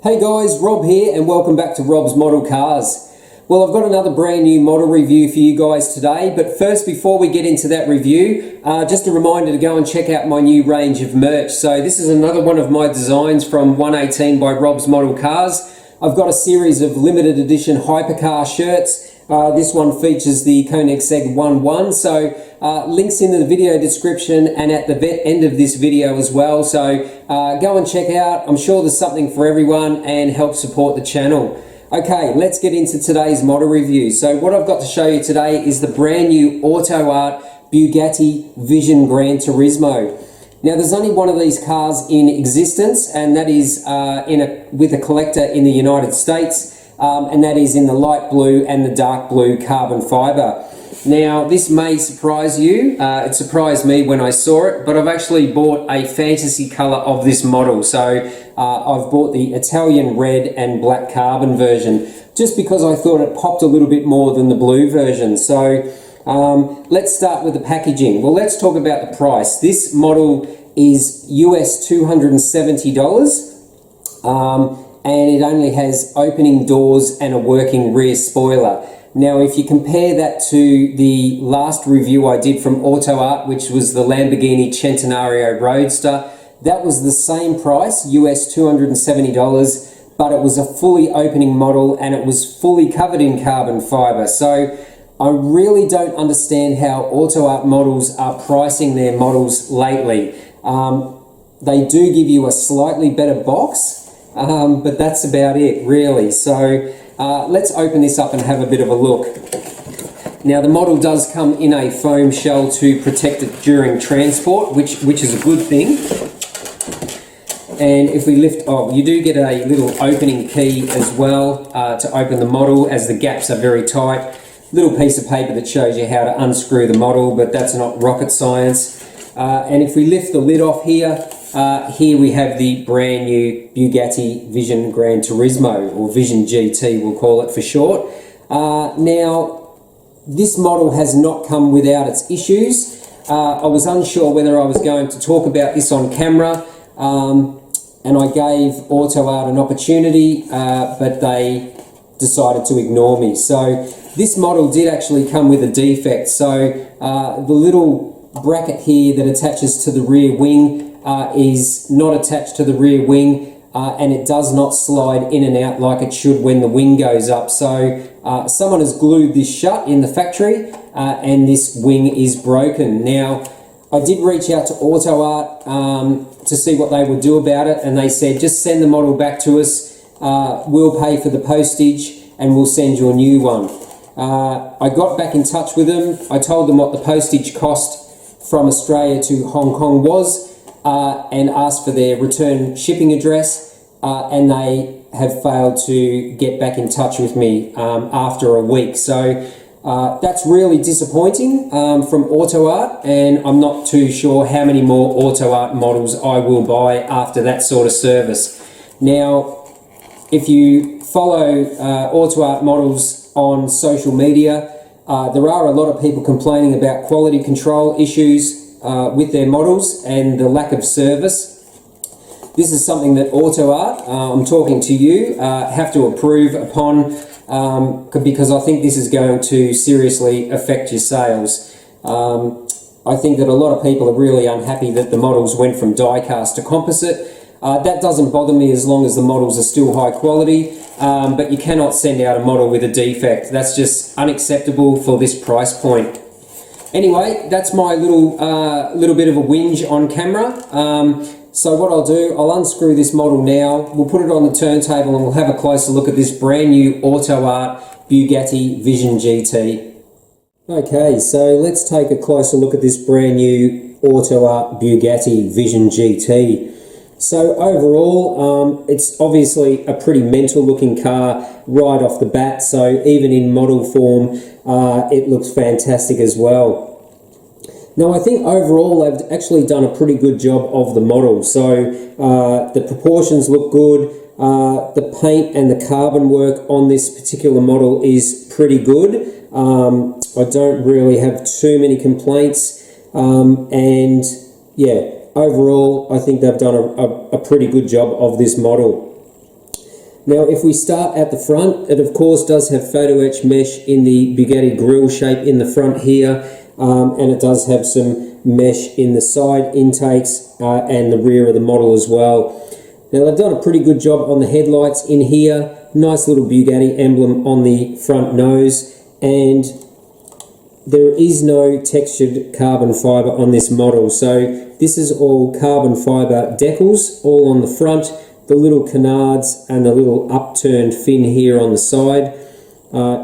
Hey guys, Rob here and welcome back to Rob's Model Cars. Well, I've got another brand new model review for you guys today, but first, before we get into that review, just a reminder to go and check out my new range of merch. So this is another one of my designs from 118 by Rob's Model Cars. I've got a series of limited edition hypercar shirts. This one features the Koenigsegg 1.1, so links in the video description and at the end of this video as well. So go and check out. I'm sure there's something for everyone and help support the channel. Okay, let's get into today's model review. So what I've got to show you today is the brand new AUTOart Bugatti Vision Gran Turismo. Now, there's only one of these cars in existence, and that is with a collector in the United States. And that is in the light blue and the dark blue carbon fibre. Now, this may surprise you. It surprised me when I saw it, but I've actually bought a fantasy colour of this model. So I've bought the Italian red and black carbon version, just because I thought it popped a little bit more than the blue version. So let's start with the packaging. Well, let's talk about the price. This model is US $270. And it only has opening doors and a working rear spoiler. Now, if you compare that to the last review I did from AUTOart, which was the Lamborghini Centenario Roadster, that was the same price, US $270, but it was a fully opening model and it was fully covered in carbon fibre. So I really don't understand how AUTOart models are pricing their models lately. They do give you a slightly better box, but that's about it, really. So let's open this up and have a bit of a look. Now, the model does come in a foam shell to protect it during transport, which is a good thing. And if we lift, you do get a little opening key as well to open the model, as the gaps are very tight. Little piece of paper that shows you how to unscrew the model, but that's not rocket science. And if we lift the lid off here, here we have the brand new Bugatti Vision Gran Turismo, or Vision GT we'll call it for short. Now, this model has not come without its issues. I was unsure whether I was going to talk about this on camera, and I gave AUTOart an opportunity, but they decided to ignore me. So this model did actually come with a defect. So the little bracket here that attaches to the rear wing is not attached to the rear wing, and it does not slide in and out like it should when the wing goes up. So someone has glued this shut in the factory, and this wing is broken. Now, I did reach out to AUTOart to see what they would do about it, and they said just send the model back to us, we'll pay for the postage and we'll send you a new one. I got back in touch with them. I told them what the postage cost from Australia to Hong Kong was, and asked for their return shipping address, and they have failed to get back in touch with me after a week. So that's really disappointing from AUTOart, and I'm not too sure how many more AUTOart models I will buy after that sort of service. Now, if you follow AUTOart models on social media, there are a lot of people complaining about quality control issues with their models and the lack of service. This is something that AUTOart, I'm talking to you, have to approve upon, because I think this is going to seriously affect your sales. I think that a lot of people are really unhappy that the models went from die-cast to composite. That doesn't bother me as long as the models are still high quality, but you cannot send out a model with a defect. That's just unacceptable for this price point. Anyway, that's my little bit of a whinge on camera. So what I'll do, I'll unscrew this model now. We'll put it on the turntable and we'll have a closer look at this brand new AUTOart Bugatti Vision GT. Okay, so let's take a closer look at this brand new AUTOart Bugatti Vision GT. So overall, it's obviously a pretty mental looking car right off the bat, so even in model form, it looks fantastic as well. Now, I think overall they've actually done a pretty good job of the model. So the proportions look good, the paint and the carbon work on this particular model is pretty good. I don't really have too many complaints, and yeah, overall, I think they've done a pretty good job of this model. Now if we start at the front, it of course does have photo etch mesh in the Bugatti grille shape in the front here, and it does have some mesh in the side intakes and the rear of the model as well. Now they've done a pretty good job on the headlights in here. Nice little Bugatti emblem on the front nose, and there is no textured carbon fibre on this model. So this is all carbon fibre decals, all on the front, the little canards and the little upturned fin here on the side.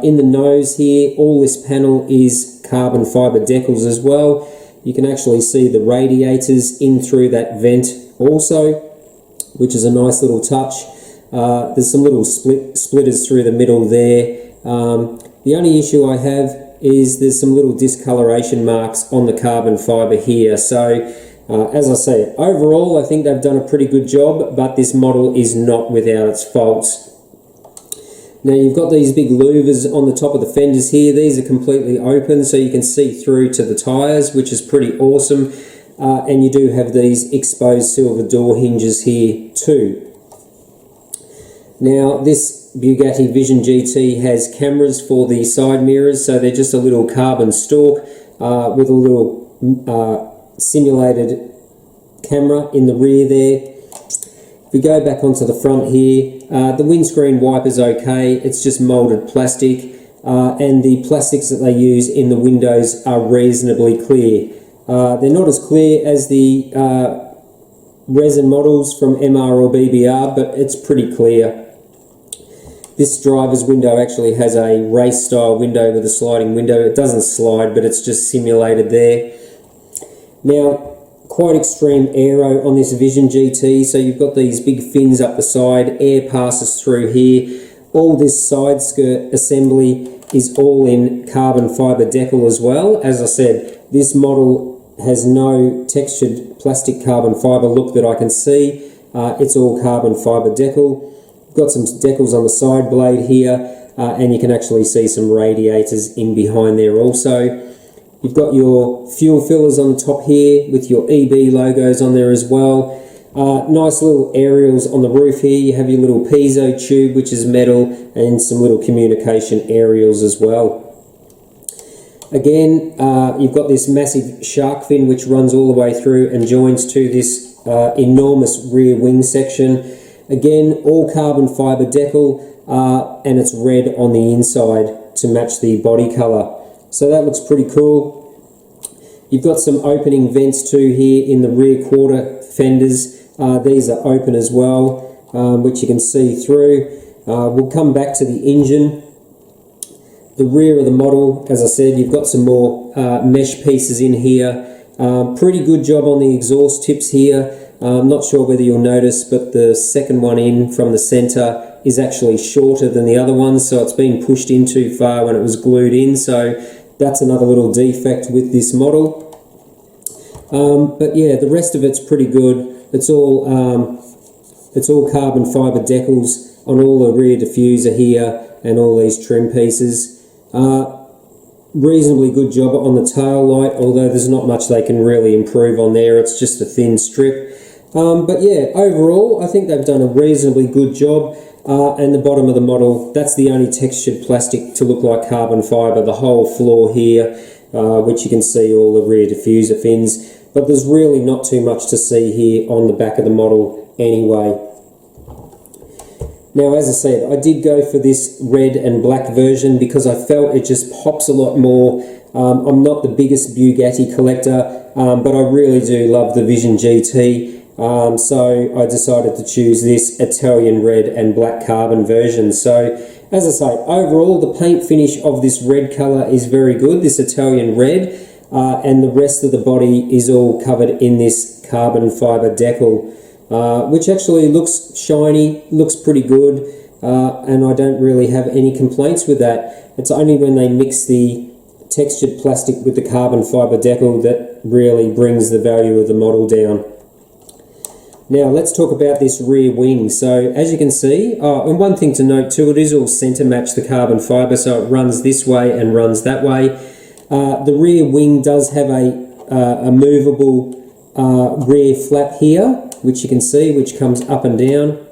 In the nose here, all this panel is carbon fibre decals as well. You can actually see the radiators in through that vent also, which is a nice little touch. There's some little splitters through the middle there. The only issue I have is there's some little discoloration marks on the carbon fibre here. So as I say, overall I think they've done a pretty good job, but this model is not without its faults. Now you've got these big louvers on the top of the fenders here. These are completely open so you can see through to the tyres, which is pretty awesome. And you do have these exposed silver door hinges here too. Now this Bugatti Vision GT has cameras for the side mirrors, so they're just a little carbon stalk with a little simulated camera in the rear there. If we go back onto the front here, the windscreen wiper's okay, it's just moulded plastic, and the plastics that they use in the windows are reasonably clear. They're not as clear as the resin models from MR or BBR, but it's pretty clear. This driver's window actually has a race style window with a sliding window. It doesn't slide, but it's just simulated there. Now, quite extreme aero on this Vision GT, so you've got these big fins up the side, air passes through here. All this side skirt assembly is all in carbon fibre decal as well. As I said, this model has no textured plastic carbon fibre look that I can see. It's all carbon fibre decal. Got some decals on the side blade here, and you can actually see some radiators in behind there also. You've got your fuel fillers on the top here with your EB logos on there as well. Nice little aerials on the roof here. You have your little piezo tube, which is metal, and some little communication aerials as well. Again, you've got this massive shark fin which runs all the way through and joins to this enormous rear wing section. Again, all carbon fibre decal, and it's red on the inside to match the body colour. So that looks pretty cool. You've got some opening vents too here in the rear quarter fenders. These are open as well, which you can see through. We'll come back to the engine. The rear of the model, as I said, you've got some more mesh pieces in here. Pretty good job on the exhaust tips here. I'm not sure whether you'll notice, but the second one in from the centre is actually shorter than the other one, so it's been pushed in too far when it was glued in, so that's another little defect with this model. But yeah, the rest of it's pretty good. It's all carbon fibre decals on all the rear diffuser here and all these trim pieces. Reasonably good job on the tail light, although there's not much they can really improve on there. It's just a thin strip. But yeah, overall, I think they've done a reasonably good job. And the bottom of the model, that's the only textured plastic to look like carbon fibre. The whole floor here, which you can see all the rear diffuser fins. But there's really not too much to see here on the back of the model anyway. Now, as I said, I did go for this red and black version because I felt it just pops a lot more. I'm not the biggest Bugatti collector, but I really do love the Vision GT. So I decided to choose this Italian red and black carbon version. So as I say, overall the paint finish of this red colour is very good, this Italian red, and the rest of the body is all covered in this carbon fibre decal, which actually looks shiny, looks pretty good, and I don't really have any complaints with that. It's only when they mix the textured plastic with the carbon fibre decal that really brings the value of the model down. Now let's talk about this rear wing. So as you can see, and one thing to note too, it is all centre match the carbon fibre, so it runs this way and runs that way. The rear wing does have a movable rear flap here, which you can see, which comes up and down.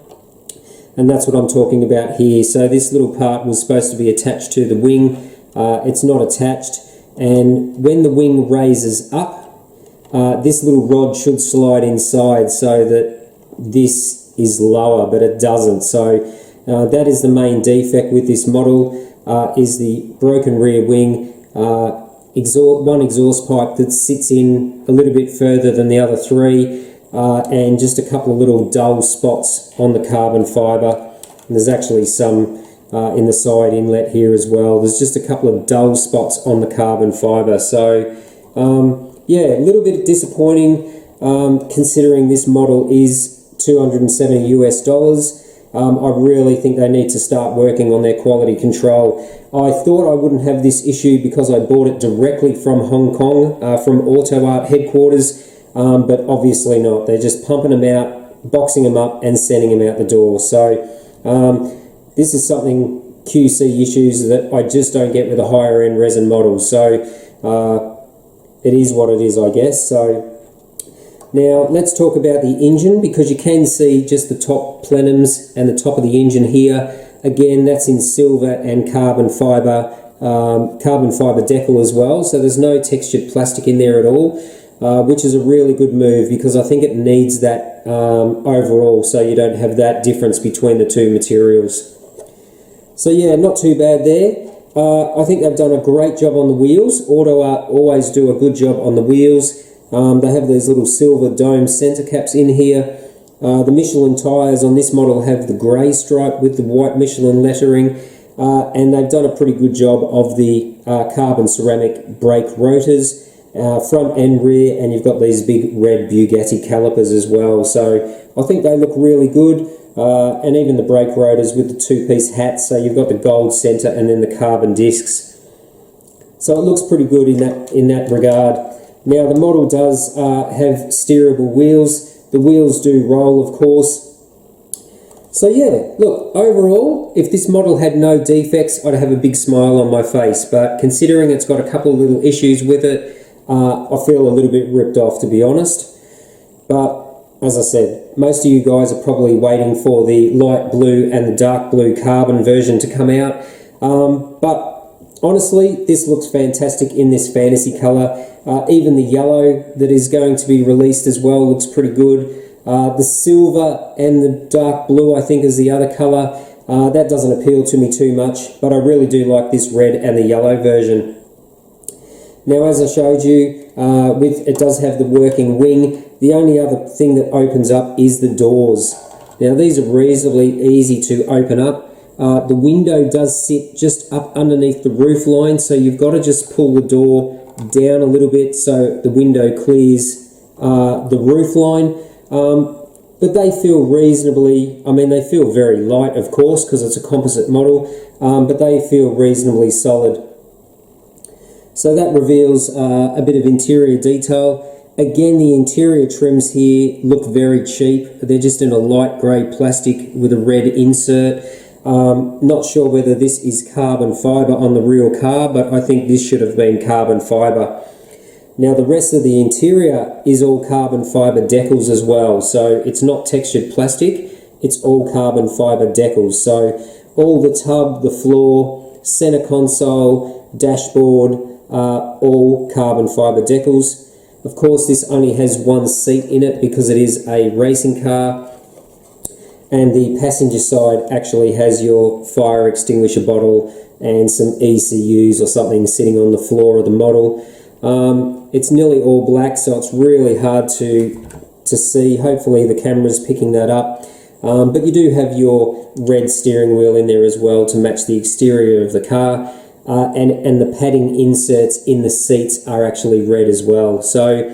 and that's what I'm talking about here. So this little part was supposed to be attached to the wing. It's not attached, and when the wing raises up, this little rod should slide inside so that this is lower, but it doesn't. So that is the main defect with this model, is the broken rear wing. One exhaust pipe that sits in a little bit further than the other three, and just a couple of little dull spots on the carbon fibre. And there's actually some in the side inlet here as well. There's just a couple of dull spots on the carbon fibre. So yeah, a little bit disappointing considering this model is $270 US. I really think they need to start working on their quality control. I thought I wouldn't have this issue because I bought it directly from Hong Kong, from AUTOart headquarters, but obviously not. They're just pumping them out, boxing them up and sending them out the door. So this is something, QC issues, that I just don't get with the higher end resin models. So it is what it is, I guess. So now let's talk about the engine, because you can see just the top plenums and the top of the engine here. Again, that's in silver and carbon fibre decal as well. So there's no textured plastic in there at all, which is a really good move, because I think it needs that overall, so you don't have that difference between the two materials. So yeah, not too bad there. I think they've done a great job on the wheels. AUTOart always do a good job on the wheels. They have these little silver dome center caps in here. The Michelin tyres on this model have the grey stripe with the white Michelin lettering, and they've done a pretty good job of the carbon ceramic brake rotors, front and rear, and you've got these big red Bugatti calipers as well. So I think they look really good, and even the brake rotors with the two-piece hats. So you've got the gold centre and then the carbon discs. So it looks pretty good in that regard. Now the model does have steerable wheels. The wheels do roll, of course. So yeah, look, overall, if this model had no defects, I'd have a big smile on my face. But considering it's got a couple of little issues with it, I feel a little bit ripped off, to be honest. But as I said, most of you guys are probably waiting for the light blue and the dark blue carbon version to come out. But honestly, this looks fantastic in this fantasy colour. Even the yellow that is going to be released as well looks pretty good. The silver and the dark blue, I think, is the other colour. That doesn't appeal to me too much, but I really do like this red and the yellow version. Now, as I showed you, it does have the working wing. The only other thing that opens up is the doors. Now, these are reasonably easy to open up. The window does sit just up underneath the roof line, so you've got to just pull the door down a little bit so the window clears the roof line. But they feel reasonably, I mean, they feel very light, of course, because it's a composite model, but they feel reasonably solid. So that reveals a bit of interior detail. Again, the interior trims here look very cheap. They're just in a light grey plastic with a red insert. Not sure whether this is carbon fibre on the real car, but I think this should have been carbon fibre. Now the rest of the interior is all carbon fibre decals as well, so it's not textured plastic, it's all carbon fibre decals. So all the tub, the floor, centre console, dashboard, all carbon fibre decals. Of course, this only has one seat in it because it is a racing car. And the passenger side actually has your fire extinguisher bottle and some ECUs or something sitting on the floor of the model. It's nearly all black, so it's really hard to see. Hopefully the camera's picking that up. But you do have your red steering wheel in there as well to match the exterior of the car. And the padding inserts in the seats are actually red as well. So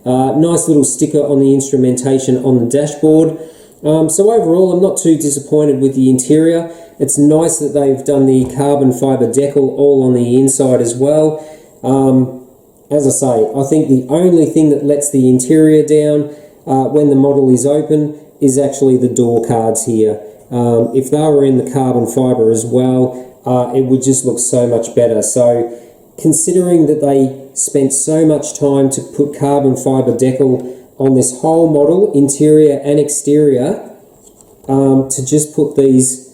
nice little sticker on the instrumentation on the dashboard. So overall, I'm not too disappointed with the interior. It's nice that they've done the carbon fibre decal all on the inside as well. As I say, I think the only thing that lets the interior down when the model is open is actually the door cards here. If they were in the carbon fibre as well, it would just look so much better. So considering that they spent so much time to put carbon fibre decal on this whole model, interior and exterior, to just put these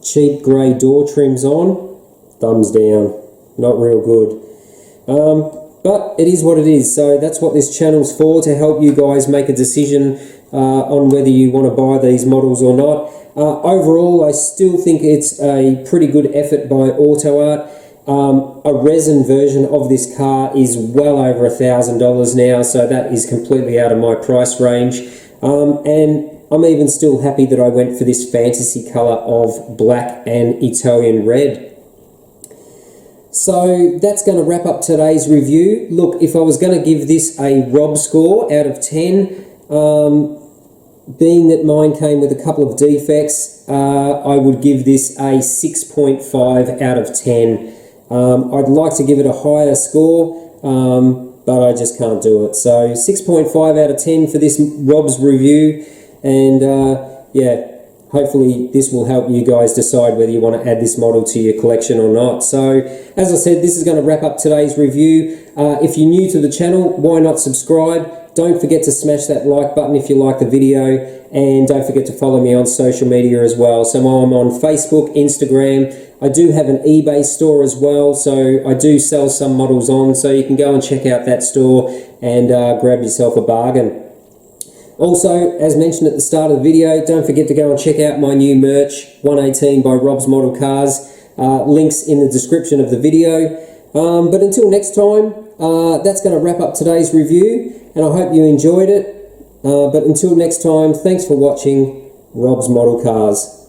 cheap grey door trims on, thumbs down, not real good. But it is what it is, so that's what this channel's for, to help you guys make a decision on whether you want to buy these models or not. Overall, I still think it's a pretty good effort by AUTOart. A resin version of this car is well over $1,000 now, so that is completely out of my price range. And I'm even still happy that I went for this fantasy colour of black and Italian red. So that's going to wrap up today's review. Look, if I was going to give this a Rob score out of 10, being that mine came with a couple of defects, I would give this a 6.5 out of 10. I'd like to give it a higher score, but I just can't do it. So 6.5 out of 10 for this Rob's review, and yeah, hopefully this will help you guys decide whether you want to add this model to your collection or not. So as I said, this is going to wrap up today's review. If you're new to the channel, why not subscribe? Don't forget to smash that like button if you like the video, and don't forget to follow me on social media as well. So I'm on Facebook, Instagram. I do have an eBay store as well, so I do sell some models on, so you can go and check out that store and grab yourself a bargain. Also, as mentioned at the start of the video, don't forget to go and check out my new merch, 118 by Rob's Model Cars. Links in the description of the video. But until next time, that's going to wrap up today's review, and I hope you enjoyed it. But until next time, thanks for watching Rob's Model Cars.